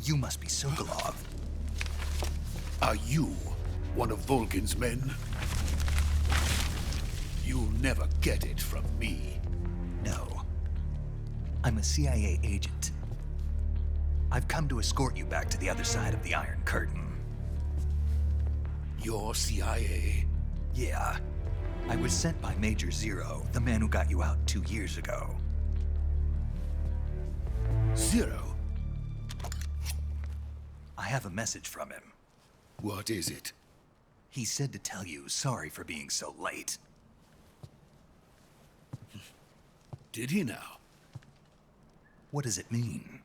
You must be Sokolov. Are you one of Volgin's men? You'll never get it from me. No. I'm a CIA agent. I've come to escort you back to the other side of the Iron Curtain. You're CIA? Yeah. I was sent by Major Zero, the man who got you out 2 years ago. Zero? I have a message from him. What is it? He said to tell you sorry for being so late. Did he now? What does it mean?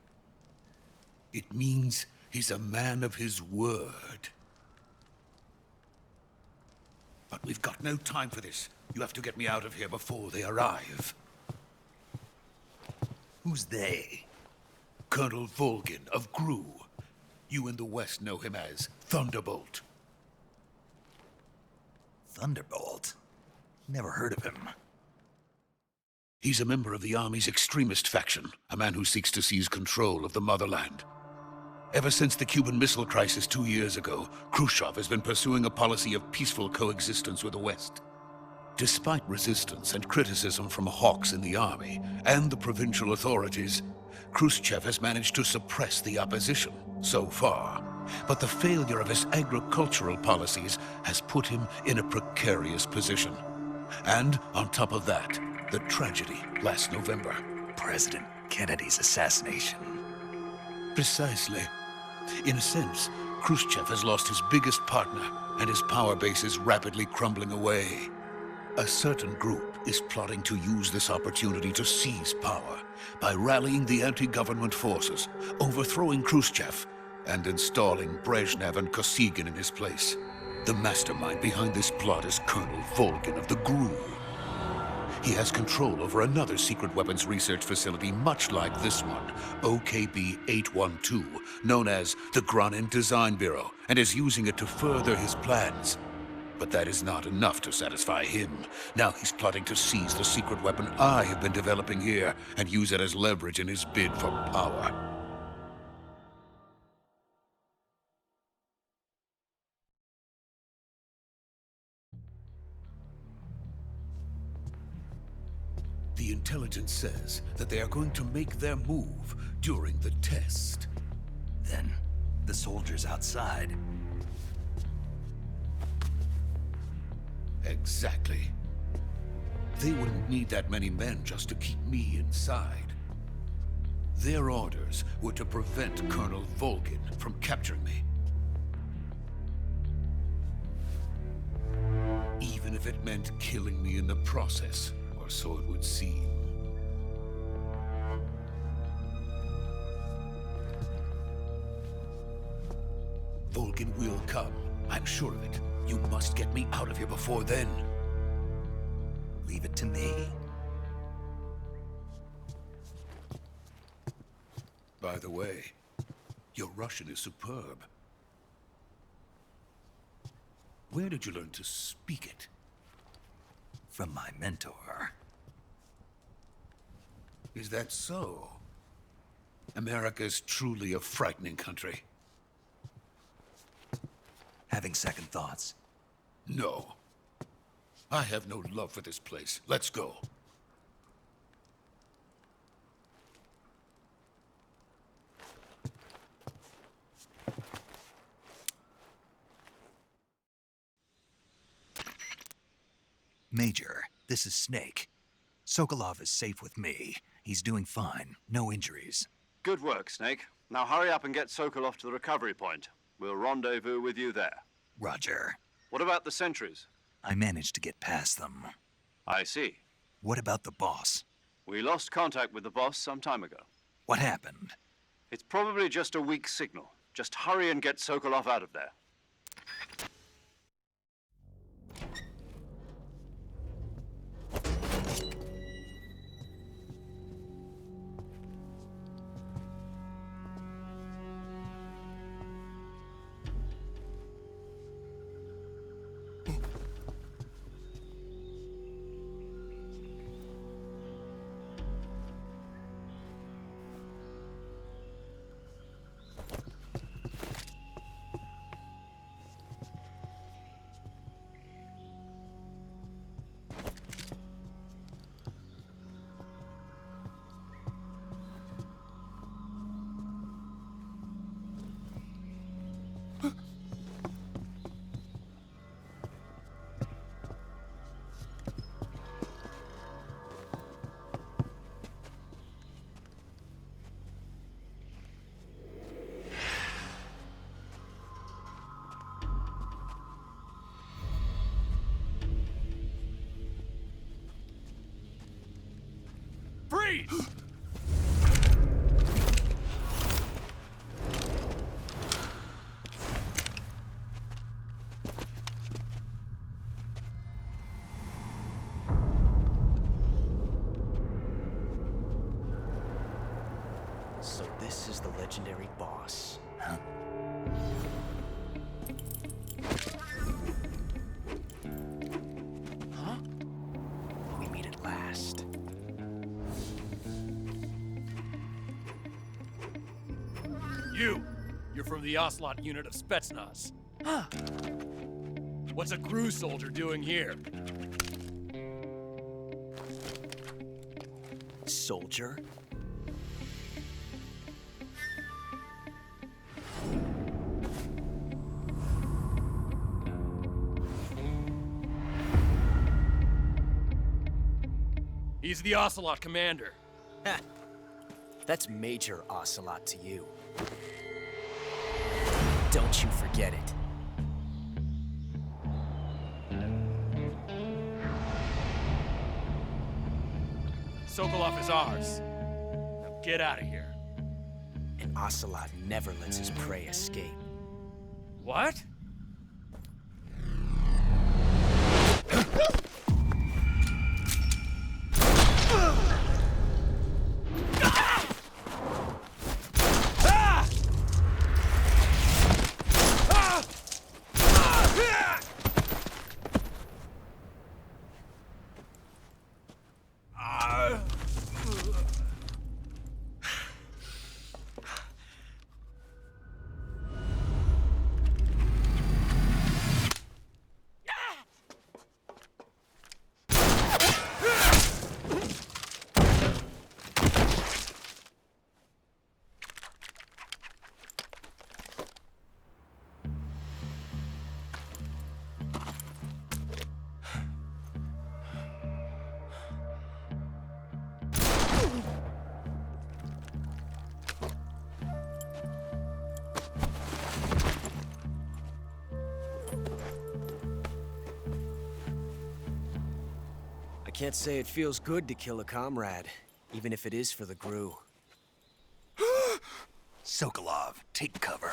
It means he's a man of his word. But we've got no time for this. You have to get me out of here before they arrive. Who's they? Colonel Volgin of GRU. You in the West know him as Thunderbolt. Thunderbolt? Never heard of him. He's a member of the Army's extremist faction, a man who seeks to seize control of the motherland. Ever since the Cuban Missile Crisis 2 years ago, Khrushchev has been pursuing a policy of peaceful coexistence with the West. Despite resistance and criticism from hawks in the army and the provincial authorities, Khrushchev has managed to suppress the opposition so far. But the failure of his agricultural policies has put him in a precarious position. And on top of that, the tragedy last November. President Kennedy's assassination. Precisely. In a sense, Khrushchev has lost his biggest partner, and his power base is rapidly crumbling away. A certain group is plotting to use this opportunity to seize power by rallying the anti-government forces, overthrowing Khrushchev, and installing Brezhnev and Kosygin in his place. The mastermind behind this plot is Colonel Volgin of the GRU. He has control over another secret weapons research facility much like this one, OKB-812, known as the Granin Design Bureau, and is using it to further his plans. But that is not enough to satisfy him. Now he's plotting to seize the secret weapon I have been developing here and use it as leverage in his bid for power. The intelligence says that they are going to make their move during the test. Then, the soldiers outside. Exactly. They wouldn't need that many men just to keep me inside. Their orders were to prevent Colonel Volgin from capturing me. Even if it meant killing me in the process, or so it would seem. Volgin will come. I'm sure of it. You must get me out of here before then. Leave it to me. By the way, your Russian is superb. Where did you learn to speak it? From my mentor. Is that so? America is truly a frightening country. Having second thoughts. No. I have no love for this place. Let's go. Major, this is Snake. Sokolov is safe with me. He's doing fine. No injuries. Good work, Snake. Now hurry up and get Sokolov to the recovery point. We'll rendezvous with you there. Roger. What about the sentries? I managed to get past them. I see. What about the boss? We lost contact with the boss some time ago. What happened? It's probably just a weak signal. Just hurry and get Sokolov out of there. Please. So this is the legendary boss. Huh? Huh? We meet at last. You're from the Ocelot unit of Spetsnaz. Huh. What's a crew soldier doing here? Soldier? He's the Ocelot commander. Ha! That's Major Ocelot to you. Don't you forget it. Sokolov is ours. Now get out of here. And Ocelot never lets his prey escape. What? I can't say it feels good to kill a comrade, even if it is for the GRU. Sokolov, take cover.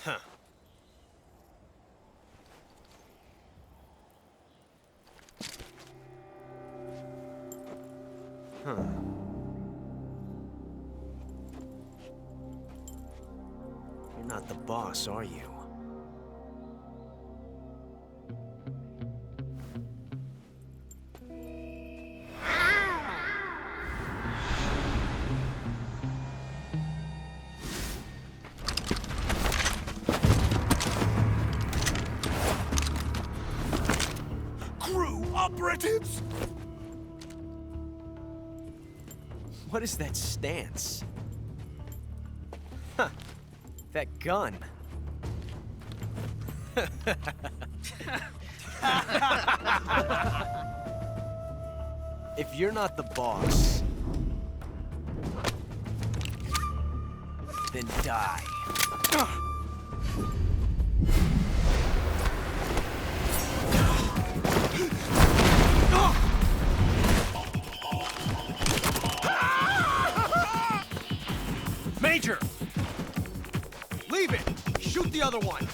Huh. Huh. You're not the boss, are you? GRU operatives! What is that stance? Huh. That gun. If you're not the boss, then die. Major! Leave it! Shoot the other one!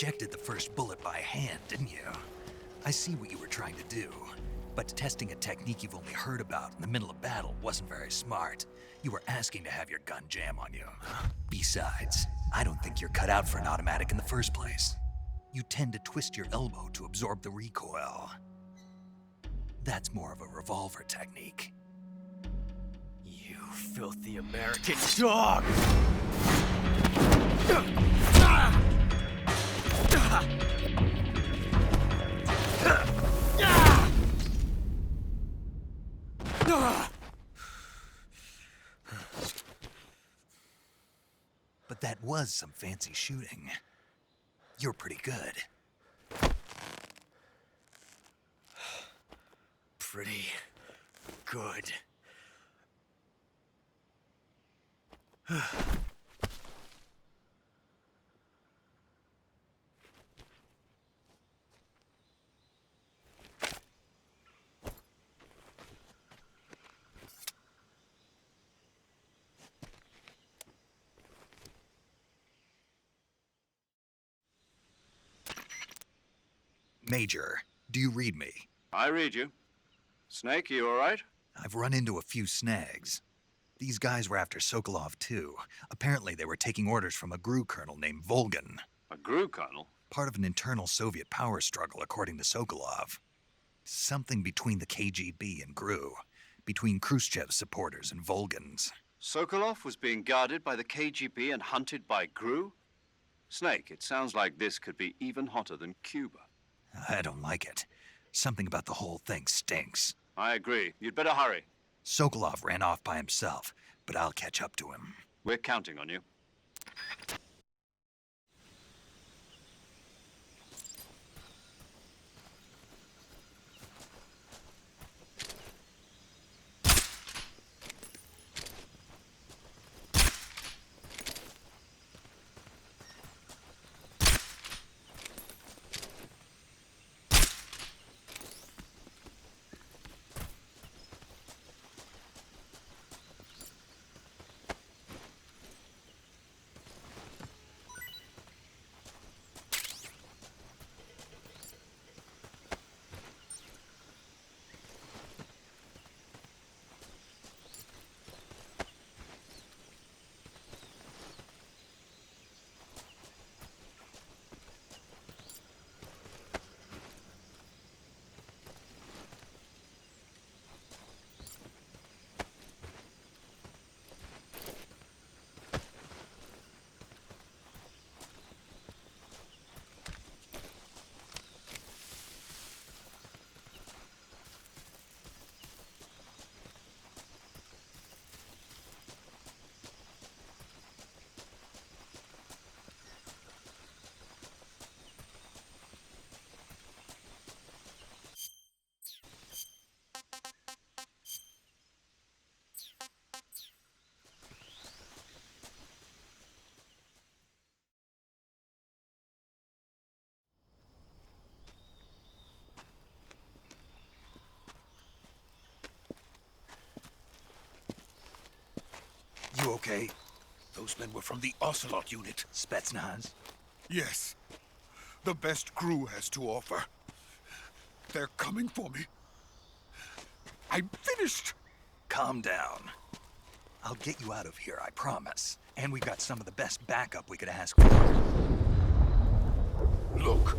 ejected the first bullet by hand, didn't you? I see what you were trying to do. But testing a technique you've only heard about in the middle of battle wasn't very smart. You were asking to have your gun jam on you. Besides, I don't think you're cut out for an automatic in the first place. You tend to twist your elbow to absorb the recoil. That's more of a revolver technique. You filthy American dog! But that was some fancy shooting. You're pretty good. Pretty good. Major, do you read me? I read you. Snake, you all right? I've run into a few snags. These guys were after Sokolov too. Apparently they were taking orders from a GRU colonel named Volgan. A GRU colonel? Part of an internal Soviet power struggle, according to Sokolov. Something between the KGB and GRU. Between Khrushchev's supporters and Volgan's. Sokolov was being guarded by the KGB and hunted by GRU? Snake, it sounds like this could be even hotter than Cuba. I don't like it. Something about the whole thing stinks. I agree. You'd better hurry. Sokolov ran off by himself, but I'll catch up to him. We're counting on you. You okay? Those men were from the Ocelot unit. Spetsnaz? Yes. The best GRU has to offer. They're coming for me. I'm finished. Calm down. I'll get you out of here, I promise. And we've got some of the best backup we could ask for. Look.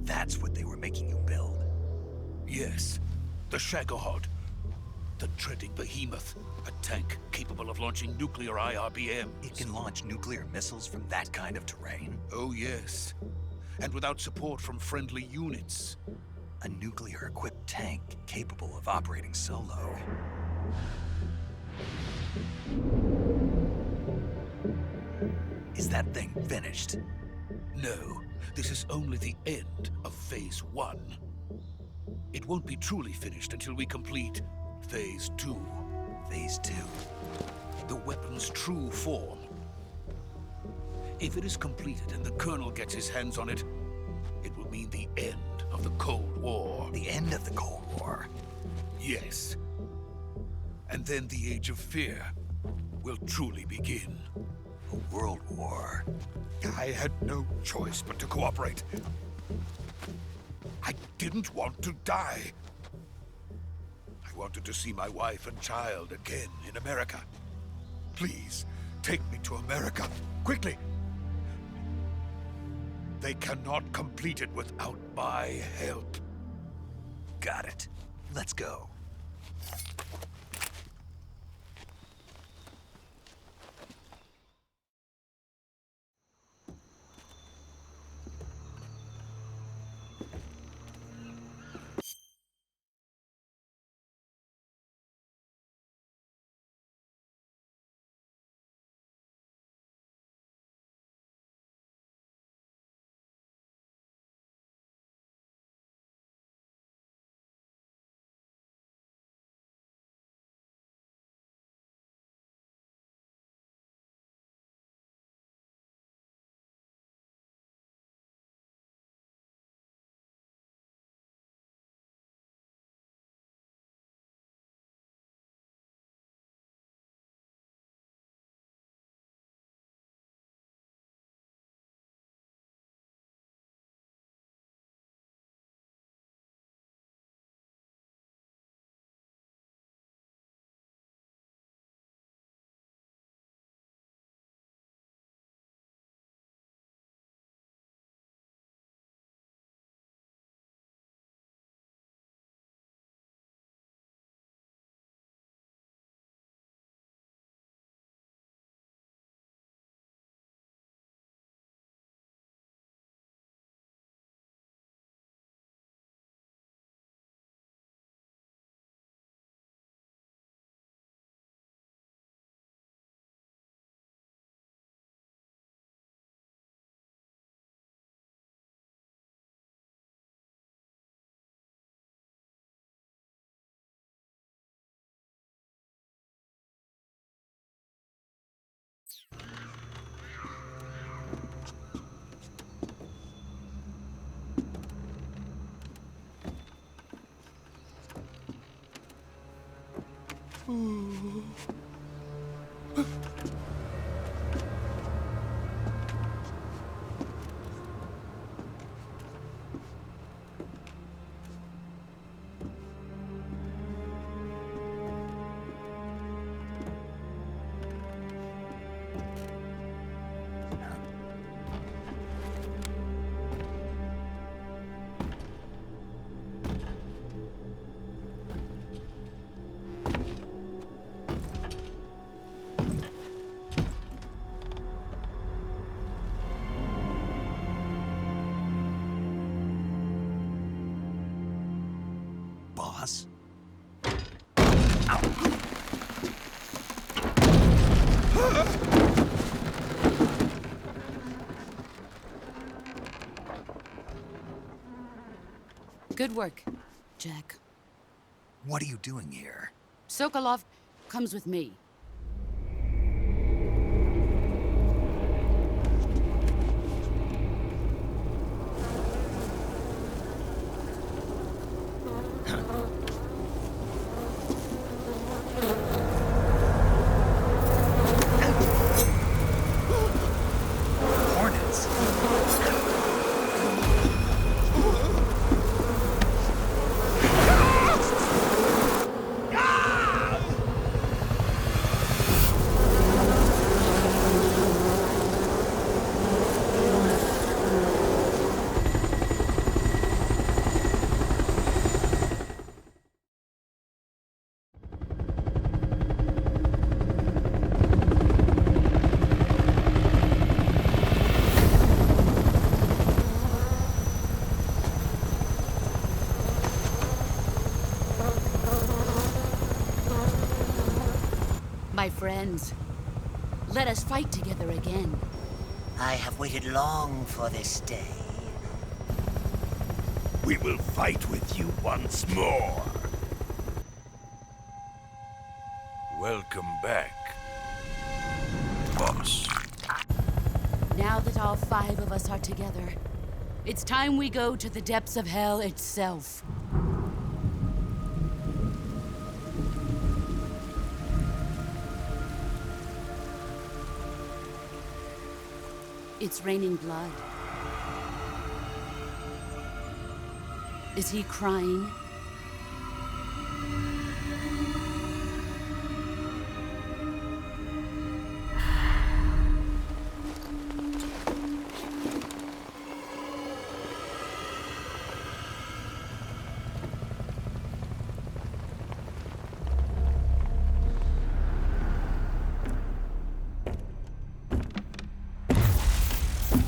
That's what they were making you build. Yes. The Shagohod. The treading behemoth. A tank capable of launching nuclear IRBMs. It can launch nuclear missiles from that kind of terrain? Oh, yes. And without support from friendly units. A nuclear-equipped tank capable of operating solo. Is that thing finished? No, this is only the end of Phase 1. It won't be truly finished until we complete Phase 2. Phase 2. The weapon's true form. If it is completed and the Colonel gets his hands on it, it will mean the end of the Cold War. The end of the Cold War? Yes. And then the Age of Fear will truly begin. A world war. I had no choice but to cooperate. I didn't want to die. I wanted to see my wife and child again in America. Please, take me to America, quickly. They cannot complete it without my help. Got it. Let's go. Boss? Good work, Jack. What are you doing here? Sokolov comes with me. Hornets? My friends, let us fight together again. I have waited long for this day. We will fight with you once more. Welcome back, boss. Now that all 5 of us are together, it's time we go to the depths of hell itself. It's raining blood. Is he crying?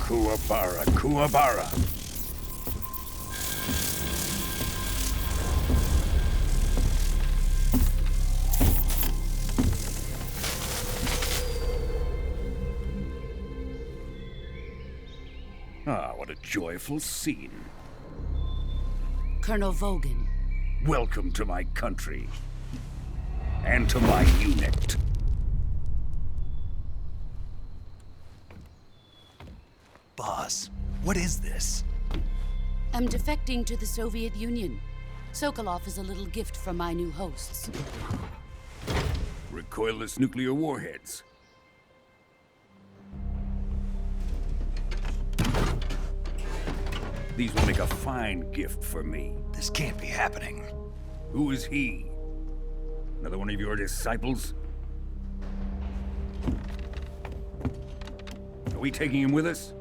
Kuwabara, Kuwabara. Ah, what a joyful scene. Colonel Vogan. Welcome to my country. And to my unit. Boss, what is this? I'm defecting to the Soviet Union. Sokolov is a little gift from my new hosts. Recoilless nuclear warheads. These will make a fine gift for me. This can't be happening. Who is he? Another one of your disciples? Are we taking him with us?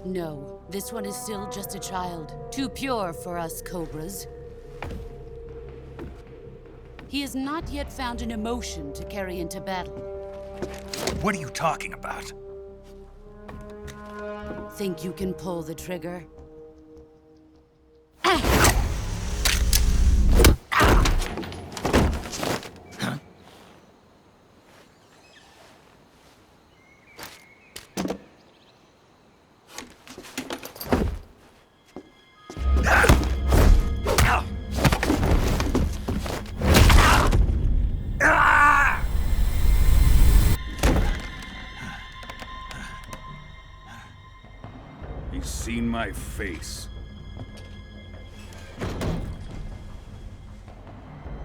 No, this one is still just a child. Too pure for us Cobras. He has not yet found an emotion to carry into battle. What are you talking about? Think you can pull the trigger? He's seen my face.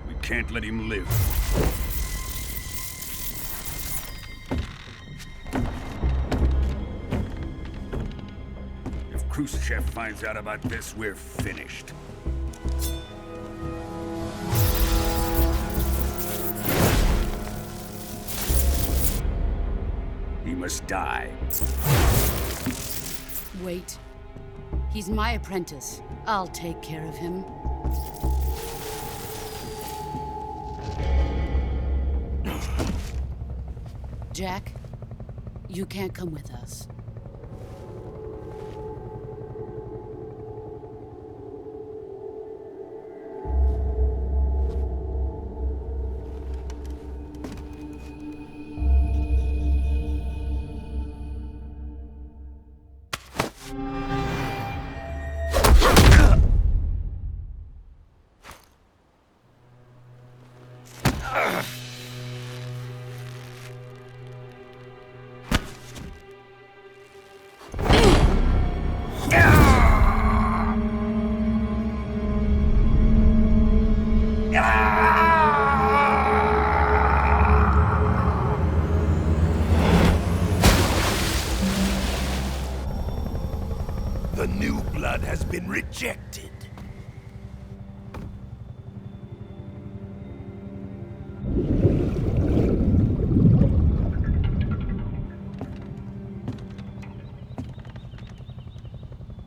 We can't let him live. If Khrushchev finds out about this, we're finished. He must die. Wait. He's my apprentice. I'll take care of him. Jack, you can't come with us. The new blood has been rejected.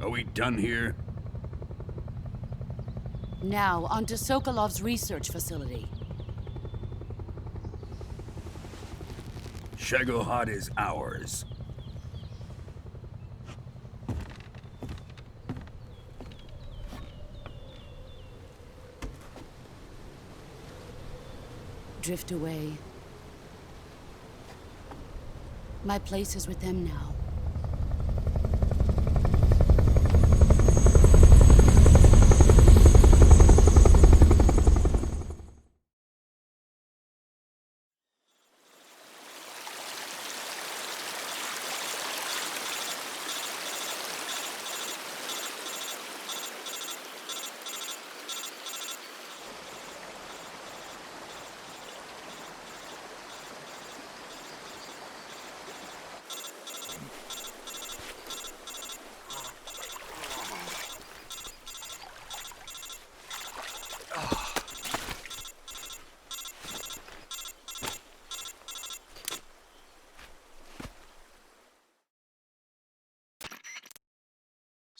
Are we done here? Now, onto Sokolov's research facility. Shagohod is ours. Drift away. My place is with them now.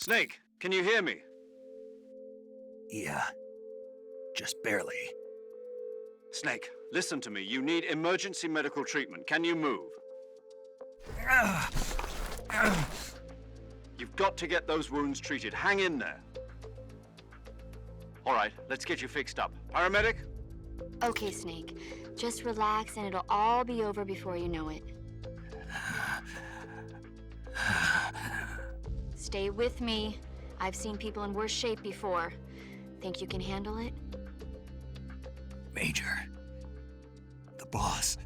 Snake, can you hear me? Yeah. Just barely. Snake, listen to me. You need emergency medical treatment. Can you move? You've got to get those wounds treated. Hang in there. All right, let's get you fixed up. Paramedic? Okay, Snake. Just relax and it'll all be over before you know it. Stay with me. I've seen people in worse shape before. Think you can handle it? Major. The boss.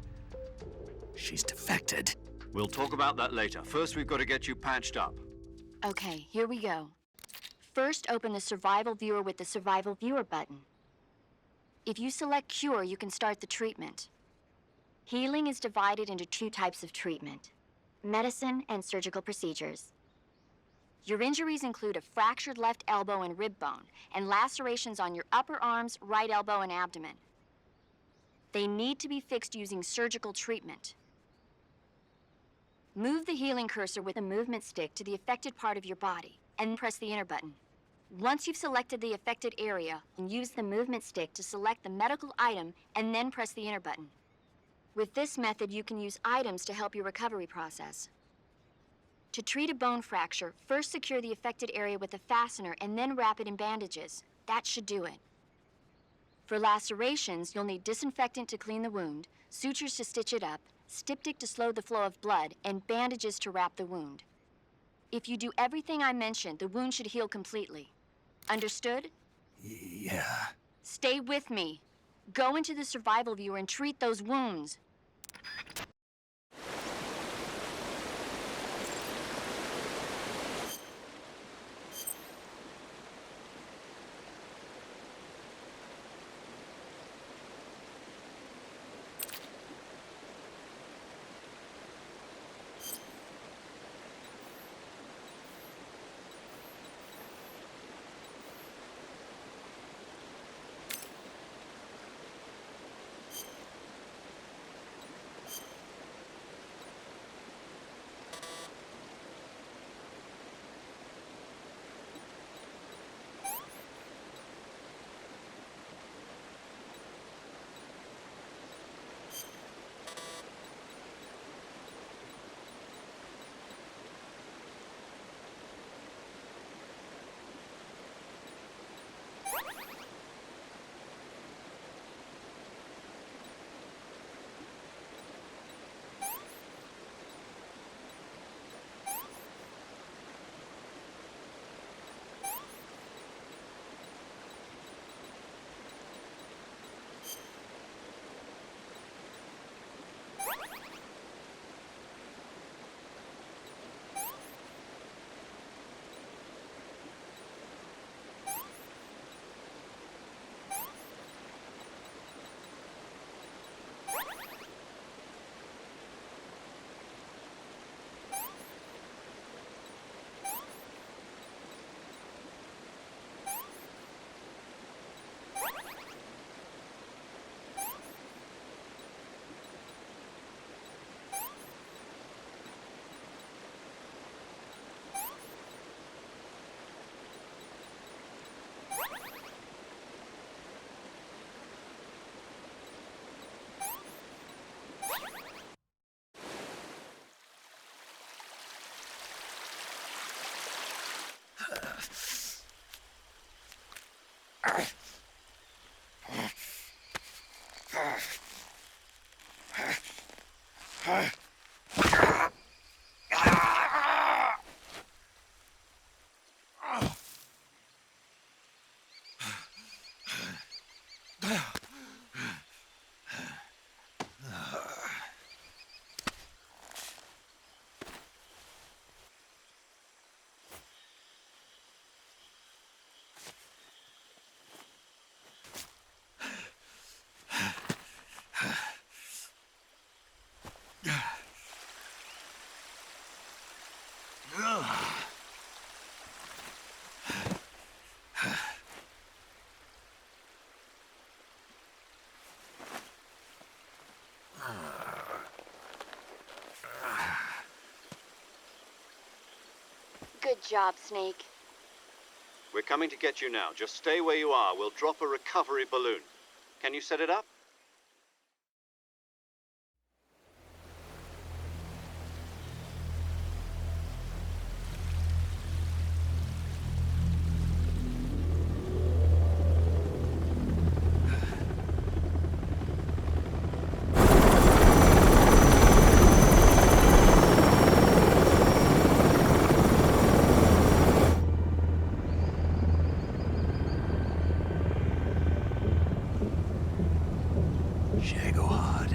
She's defected. We'll talk about that later. First, we've got to get you patched up. Okay, here we go. First, open the Survival Viewer with the Survival Viewer button. If you select Cure, you can start the treatment. Healing is divided into 2 types of treatment: medicine and surgical procedures. Your injuries include a fractured left elbow and rib bone, and lacerations on your upper arms, right elbow, and abdomen. They need to be fixed using surgical treatment. Move the healing cursor with a movement stick to the affected part of your body, and press the enter button. Once you've selected the affected area, use the movement stick to select the medical item, and then press the enter button. With this method, you can use items to help your recovery process. To treat a bone fracture, first secure the affected area with a fastener and then wrap it in bandages. That should do it. For lacerations, you'll need disinfectant to clean the wound, sutures to stitch it up, styptic to slow the flow of blood, and bandages to wrap the wound. If you do everything I mentioned, the wound should heal completely. Understood? Yeah. Stay with me. Go into the Survival Viewer and treat those wounds. Good job, Snake. We're coming to get you now. Just stay where you are. We'll drop a recovery balloon. Can you set it up? Shagohod.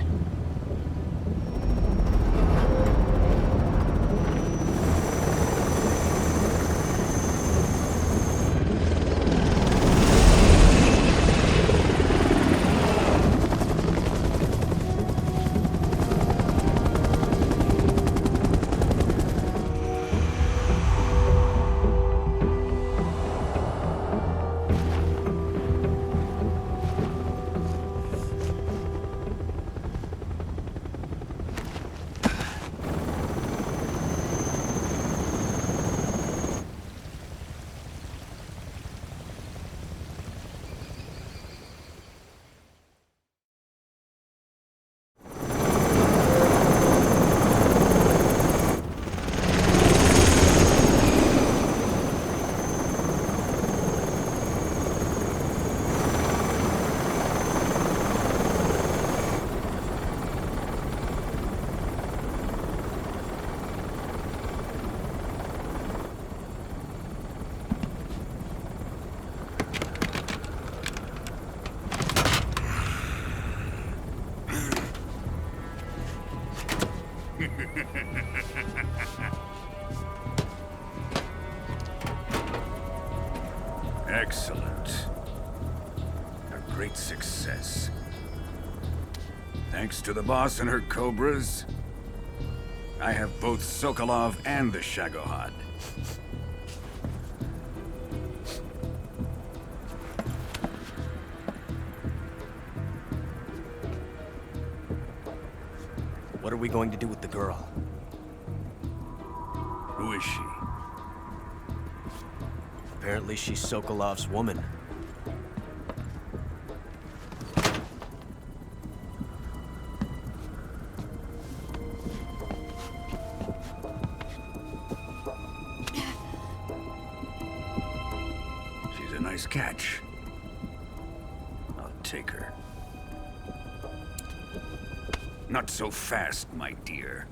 Excellent. A great success. Thanks to the boss and her cobras, I have both Sokolov and the Shagohod. What are we going to do with the girl? Who is she? Apparently she's Sokolov's woman. She's a nice catch. I'll take her. Not so fast, my dear.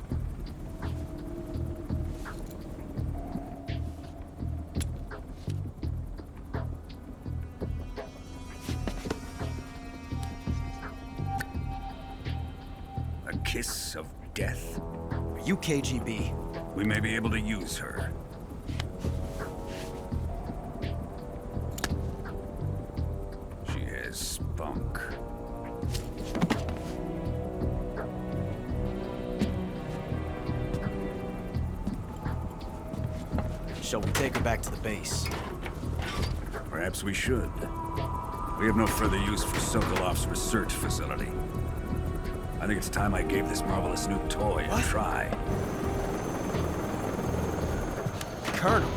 A kiss of death? Are you KGB? We may be able to use her. She has spunk. Shall we take her back to the base? Perhaps we should. We have no further use for Sokolov's research facility. I think it's time I gave this marvelous new toy a try. Colonel,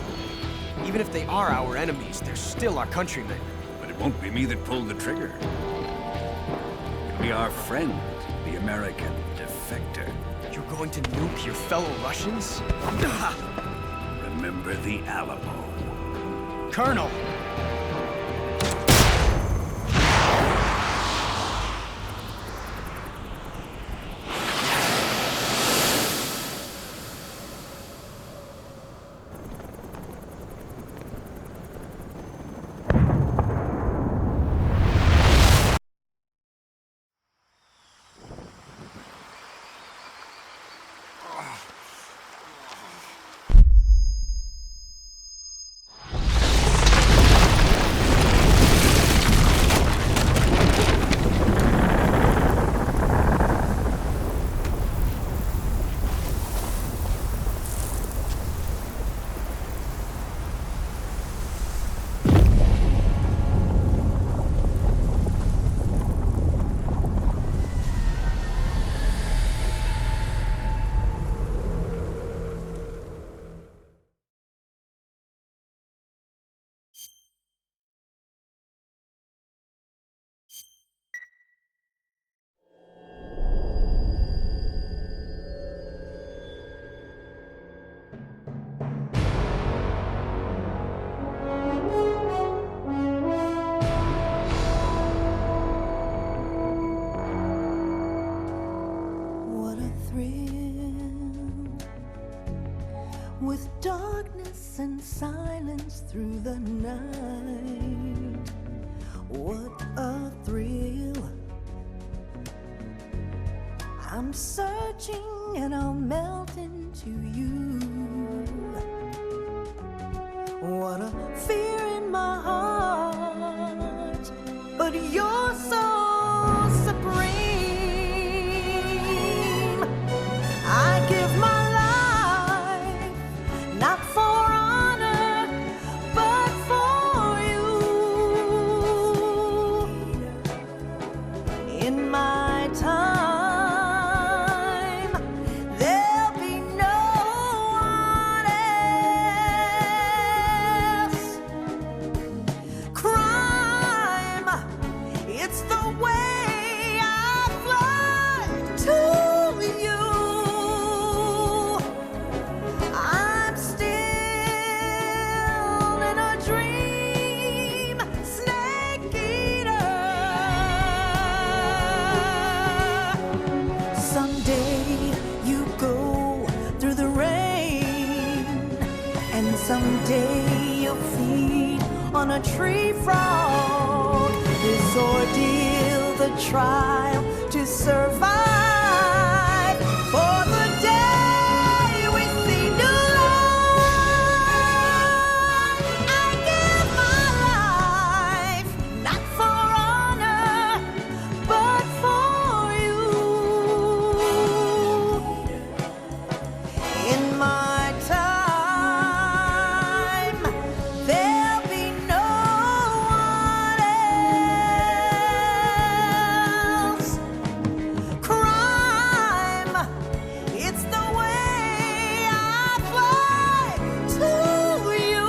even if they are our enemies, they're still our countrymen. But it won't be me that pulled the trigger. It'll be our friend, the American defector. You're going to nuke your fellow Russians? Remember the Alamo. Colonel! with darkness and silence through the night. What a thrill. I'm searching and I'll melt into you. What a fear in my heart, but you're so supreme. I give my life, not for honor, but for you. In my time, there'll be no one else. Crime, it's the way I fly to you. I'm still in a dream, snake eater. Someday you go through the rain, and someday you'll feed on a tree frog. This ordeal, the trial to survive, for the day we see new light. I give my life, not for honor, but for you. In my time, there'll be no one else. Crime, it's the way I fly to you.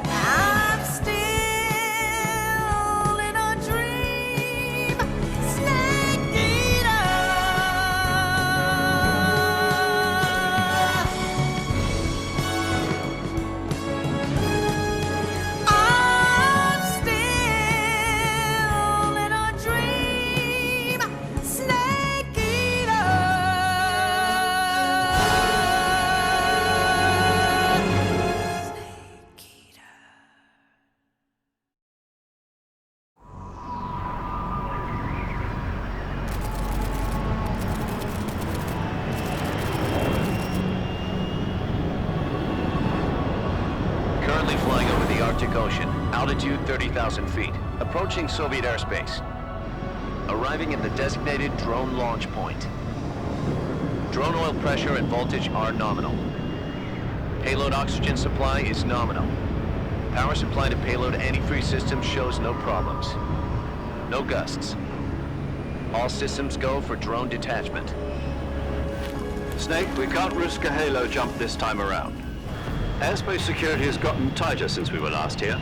I'm still in a dream, snake eater. I'm still in a dream, snake eater. Snake eater. Currently flying over the Arctic Ocean, altitude 30,000 feet, approaching Soviet airspace. Arriving at the designated drone launch point. Drone oil pressure and voltage are nominal. Payload oxygen supply is nominal. Power supply to payload antifreeze system shows no problems. No gusts. All systems go for drone detachment. Snake, we can't risk a halo jump this time around. Airspace security has gotten tighter since we were last here.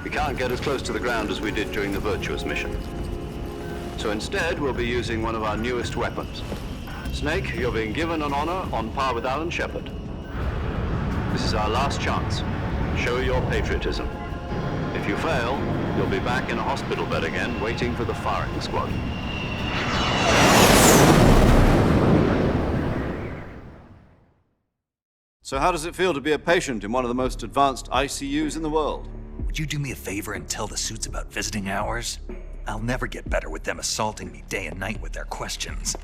We can't get as close to the ground as we did during the Virtuous mission. So instead, we'll be using one of our newest weapons. Snake, you're being given an honor on par with Alan Shepard. This is our last chance. Show your patriotism. If you fail, you'll be back in a hospital bed again, waiting for the firing squad. So how does it feel to be a patient in one of the most advanced ICUs in the world? Would you do me a favor and tell the suits about visiting hours? I'll never get better with them assaulting me day and night with their questions.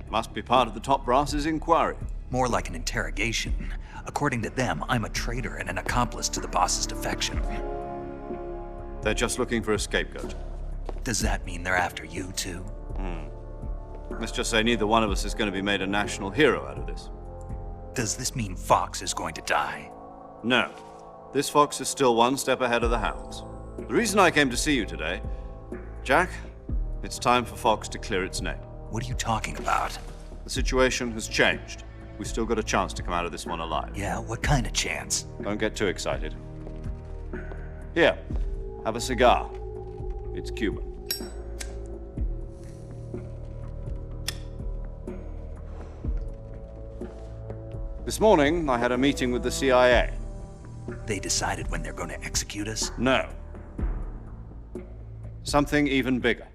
Must be part of the top brass's inquiry. More like an interrogation. According to them, I'm a traitor and an accomplice to the boss's defection. They're just looking for a scapegoat. Does that mean they're after you, too? Let's just say neither one of us is going to be made a national hero out of this. Does this mean Fox is going to die? No. This fox is still one step ahead of the hounds. The reason I came to see you today, Jack, it's time for Fox to clear its name. What are you talking about? The situation has changed. We've still got a chance to come out of this one alive. Yeah, what kind of chance? Don't get too excited. Here, have a cigar. It's Cuban. This morning, I had a meeting with the CIA. They decided when they're going to execute us? No. Something even bigger.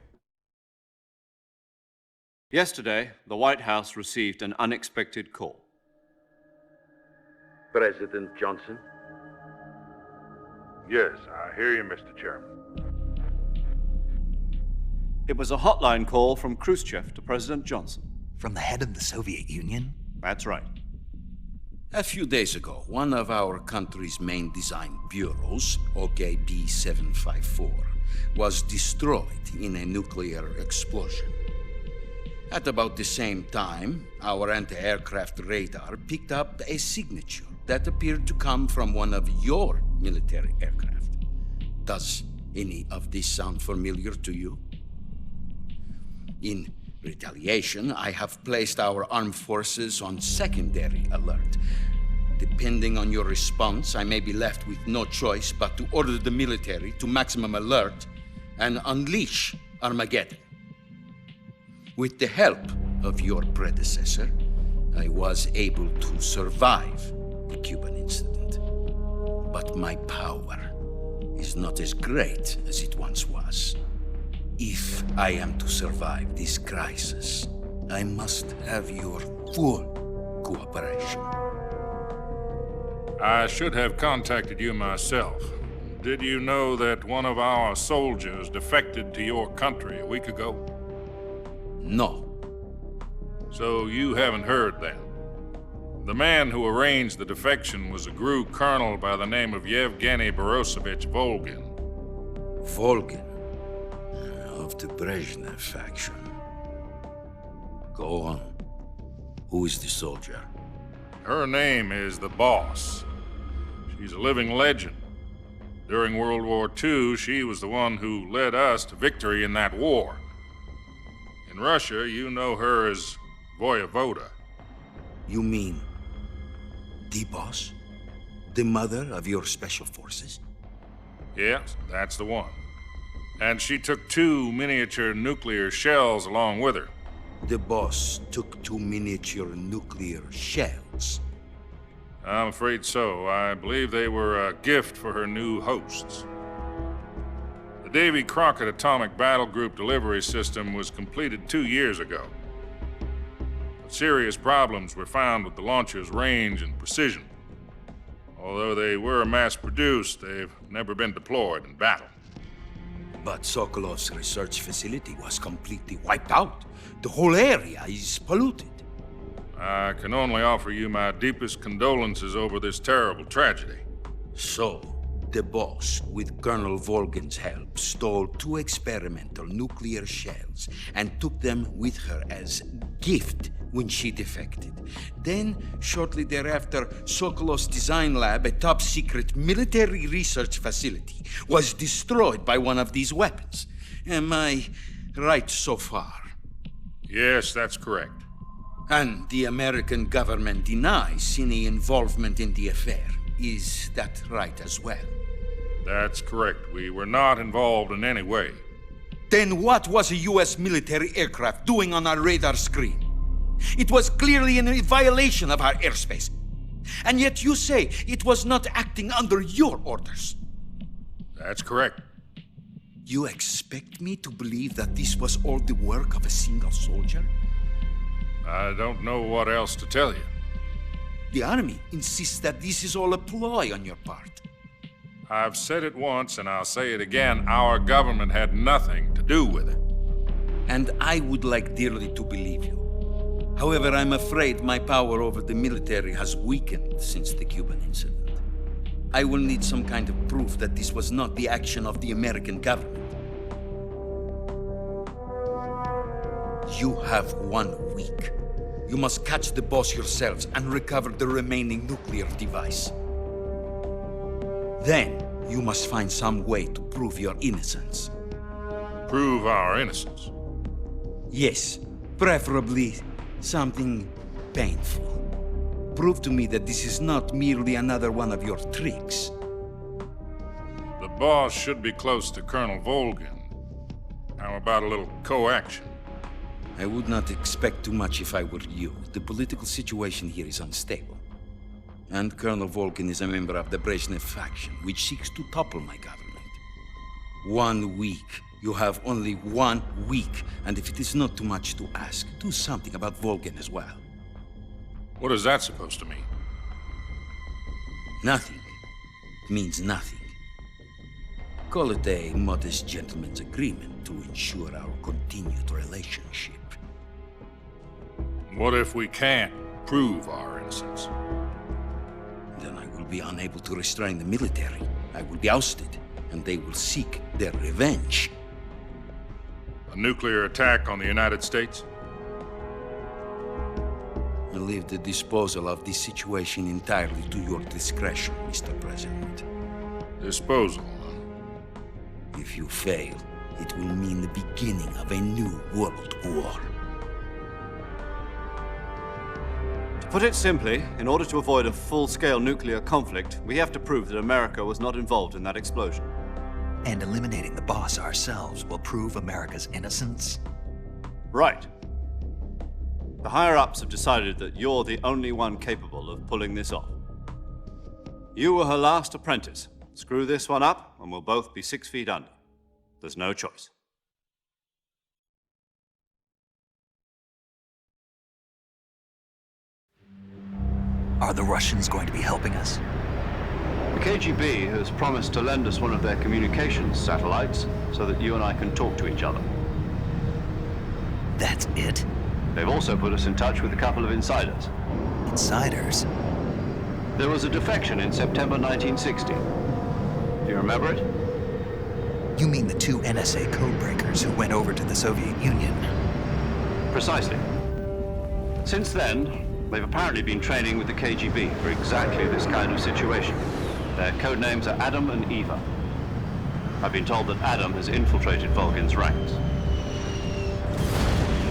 Yesterday, the White House received an unexpected call. President Johnson? Yes, I hear you, Mr. Chairman. It was a hotline call from Khrushchev to President Johnson. From the head of the Soviet Union? That's right. A few days ago, one of our country's main design bureaus, OKB 754, was destroyed in a nuclear explosion. At about the same time, our anti-aircraft radar picked up a signature that appeared to come from one of your military aircraft. Does any of this sound familiar to you? In retaliation, I have placed our armed forces on secondary alert. Depending on your response, I may be left with no choice but to order the military to maximum alert and unleash Armageddon. With the help of your predecessor, I was able to survive the Cuban incident. But my power is not as great as it once was. If I am to survive this crisis, I must have your full cooperation. I should have contacted you myself. Did you know that one of our soldiers defected to your country a week ago? No. So you haven't heard then? The man who arranged the defection was a GRU colonel by the name of Yevgeny Borisovich Volgin. Volgin? Of the Brezhnev faction. Go on. Who is the soldier? Her name is the Boss. She's a living legend. During World War II, she was the one who led us to victory in that war. In Russia, you know her as Voyevoda. You mean the Boss? The mother of your special forces? Yes, that's the one. And she took 2 miniature nuclear shells along with her. The Boss took 2 miniature nuclear shells? I'm afraid so. I believe they were a gift for her new hosts. The Davy Crockett Atomic Battle Group delivery system was completed 2 years ago. But serious problems were found with the launcher's range and precision. Although they were mass-produced, they've never been deployed in battle. But Sokolov's research facility was completely wiped out. The whole area is polluted. I can only offer you my deepest condolences over this terrible tragedy. So, the Boss, with Colonel Volgin's help, stole 2 experimental nuclear shells and took them with her as gift when she defected. Then, shortly thereafter, Sokolov's design lab, a top-secret military research facility, was destroyed by one of these weapons. Am I right so far? Yes, that's correct. And the American government denies any involvement in the affair. Is that right as well? That's correct. We were not involved in any way. Then what was a U.S. military aircraft doing on our radar screen? It was clearly in violation of our airspace. And yet you say it was not acting under your orders. That's correct. You expect me to believe that this was all the work of a single soldier? I don't know what else to tell you. The Army insists that this is all a ploy on your part. I've said it once and I'll say it again. Our government had nothing to do with it. And I would like dearly to believe you. However, I'm afraid my power over the military has weakened since the Cuban incident. I will need some kind of proof that this was not the action of the American government. You have 1 week. You must catch the Boss yourselves and recover the remaining nuclear device. Then, you must find some way to prove your innocence. Prove our innocence? Yes, preferably something painful. Prove to me that this is not merely another one of your tricks. The Boss should be close to Colonel Volgin. How about a little co-action? I would not expect too much if I were you. The political situation here is unstable. And Colonel Volgin is a member of the Brezhnev faction, which seeks to topple my government. 1 week, You have only 1 week, and if it is not too much to ask, do something about Volgin as well. What is that supposed to mean? Nothing. It means nothing. Call it a modest gentleman's agreement to ensure our continued relationship. What if we can't prove our innocence? Then I will be unable to restrain the military. I will be ousted, and they will seek their revenge. A nuclear attack on the United States? I leave the disposal of this situation entirely to your discretion, Mr. President. Disposal, huh? If you fail, it will mean the beginning of a new world war. To put it simply, in order to avoid a full-scale nuclear conflict, we have to prove that America was not involved in that explosion. And eliminating the boss ourselves will prove America's innocence? Right. The higher-ups have decided that you're the only one capable of pulling this off. You were her last apprentice. Screw this one up, and we'll both be 6 feet under. There's no choice. Are the Russians going to be helping us? The KGB has promised to lend us one of their communications satellites so that you and I can talk to each other. That's it? They've also put us in touch with a couple of insiders. Insiders? There was a defection in September 1960. Do you remember it? You mean the 2 NSA codebreakers who went over to the Soviet Union? Precisely. Since then, they've apparently been training with the KGB for exactly this kind of situation. Their code names are Adam and Eva. I've been told that Adam has infiltrated Volgin's ranks.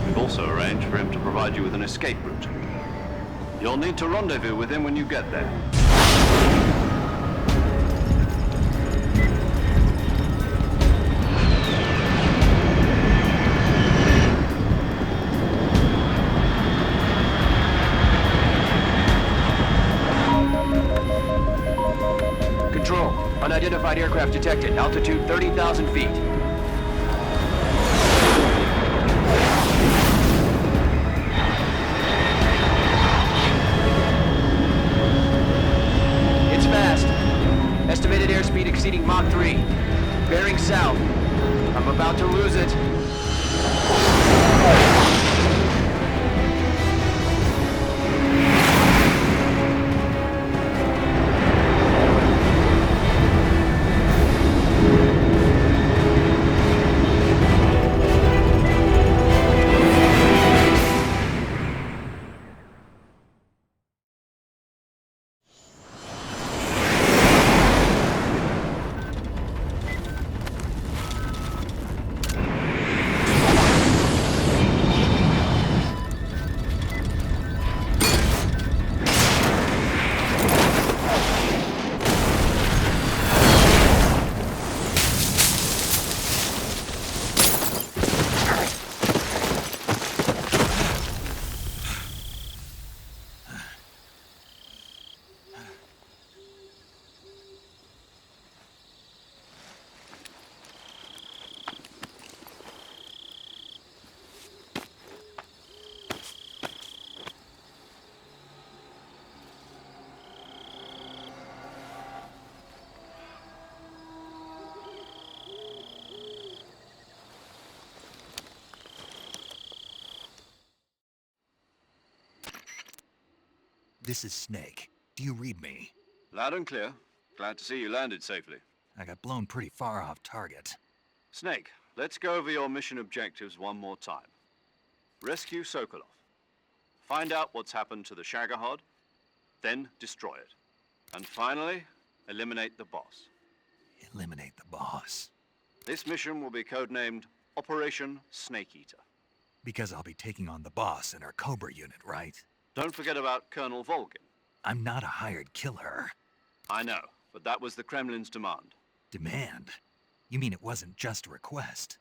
We've also arranged for him to provide you with an escape route. You'll need to rendezvous with him when you get there. Control, unidentified aircraft detected. Altitude 30,000 feet. It's fast. Estimated airspeed exceeding Mach 3. Bearing south. I'm about to lose it. This is Snake. Do you read me? Loud and clear. Glad to see you landed safely. I got blown pretty far off target. Snake, let's go over your mission objectives one more time. Rescue Sokolov. Find out what's happened to the Shagohod, then destroy it. And finally, eliminate the boss. Eliminate the boss. This mission will be codenamed Operation Snake Eater. Because I'll be taking on the boss in our Cobra unit, right? Don't forget about Colonel Volgin. I'm not a hired killer. I know, but that was the Kremlin's demand. Demand? You mean it wasn't just a request?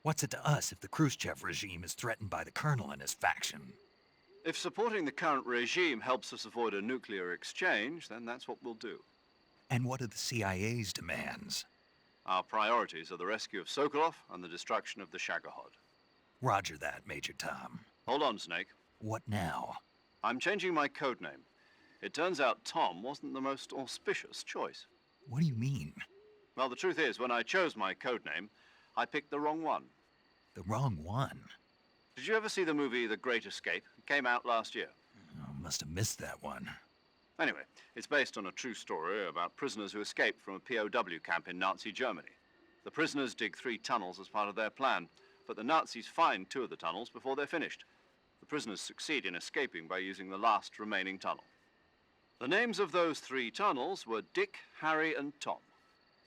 What's it to us if the Khrushchev regime is threatened by the Colonel and his faction? If supporting the current regime helps us avoid a nuclear exchange, then that's what we'll do. And what are the CIA's demands? Our priorities are the rescue of Sokolov and the destruction of the Shagohod. Roger that, Major Tom. Hold on, Snake. What now? I'm changing my code name. It turns out Tom wasn't the most auspicious choice. What do you mean? Well, the truth is, when I chose my code name, I picked the wrong one. The wrong one? Did you ever see the movie The Great Escape? It came out last year. Oh, must have missed that one. Anyway, it's based on a true story about prisoners who escaped from a POW camp in Nazi Germany. The prisoners dig 3 tunnels as part of their plan, but the Nazis find 2 of the tunnels before they're finished. The prisoners succeed in escaping by using the last remaining tunnel. The names of those 3 tunnels were Dick, Harry, and Tom.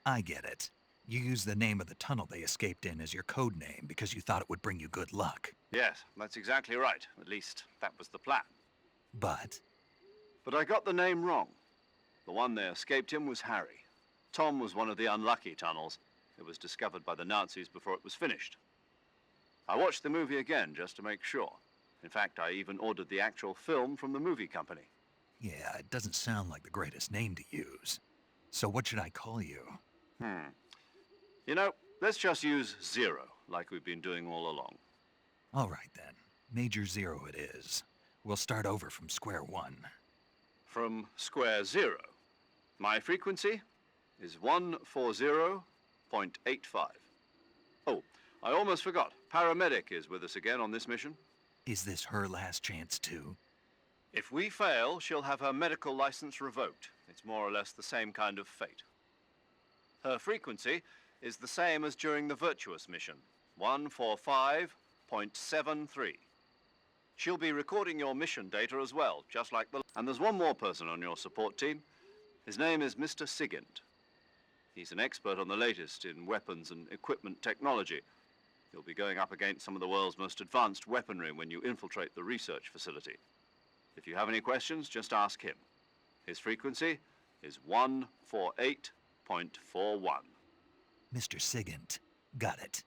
I get it. You used the name of the tunnel they escaped in as your code name because you thought it would bring you good luck. Yes, that's exactly right. At least, that was the plan. But I got the name wrong. The one they escaped in was Harry. Tom was one of the unlucky tunnels. It was discovered by the Nazis before it was finished. I watched the movie again just to make sure. In fact, I even ordered the actual film from the movie company. yeah, it doesn't sound like the greatest name to use. So what should I call you? You know, let's just use Zero, like we've been doing all along. All right then. Major Zero it is. We'll start over from square one. From square 0. My frequency is 140.85. Oh, I almost forgot. Paramedic is with us again on this mission. Is this her last chance too? If we fail, she'll have her medical license revoked. It's more or less the same kind of fate. Her frequency is the same as during the Virtuous mission, 145.73. She'll be recording your mission data as well, just like the... And there's one more person on your support team. His name is Mr. Sigint. He's an expert on the latest in weapons and equipment technology. You'll be going up against some of the world's most advanced weaponry when you infiltrate the research facility. If you have any questions, just ask him. His frequency is 148.41. Mr. Sigint. Got it.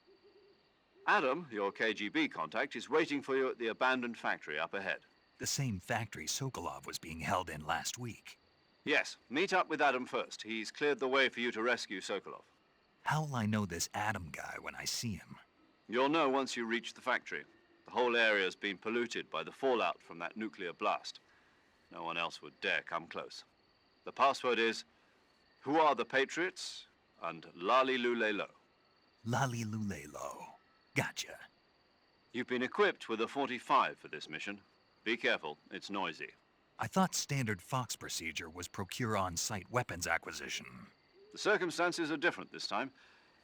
Adam, your KGB contact, is waiting for you at the abandoned factory up ahead. The same factory Sokolov was being held in last week. Yes, meet up with Adam first. He's cleared the way for you to rescue Sokolov. How will I know this Adam guy when I see him? You'll know once you reach the factory. The whole area's been polluted by the fallout from that nuclear blast. No one else would dare come close. The password is, "Who are the Patriots?" and "Lali Lulelo." Lali Lulelo. Gotcha. You've been equipped with a 45 for this mission. Be careful, it's noisy. I thought standard Fox procedure was procure on-site weapons acquisition. The circumstances are different this time.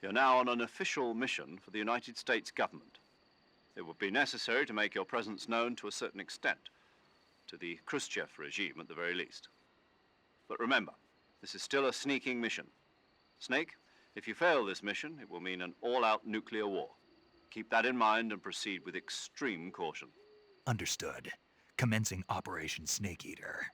You're now on an official mission for the United States government. It would be necessary to make your presence known to a certain extent, to the Khrushchev regime at the very least. But remember, this is still a sneaking mission. Snake, if you fail this mission, it will mean an all-out nuclear war. Keep that in mind and proceed with extreme caution. Understood. Commencing Operation Snake Eater.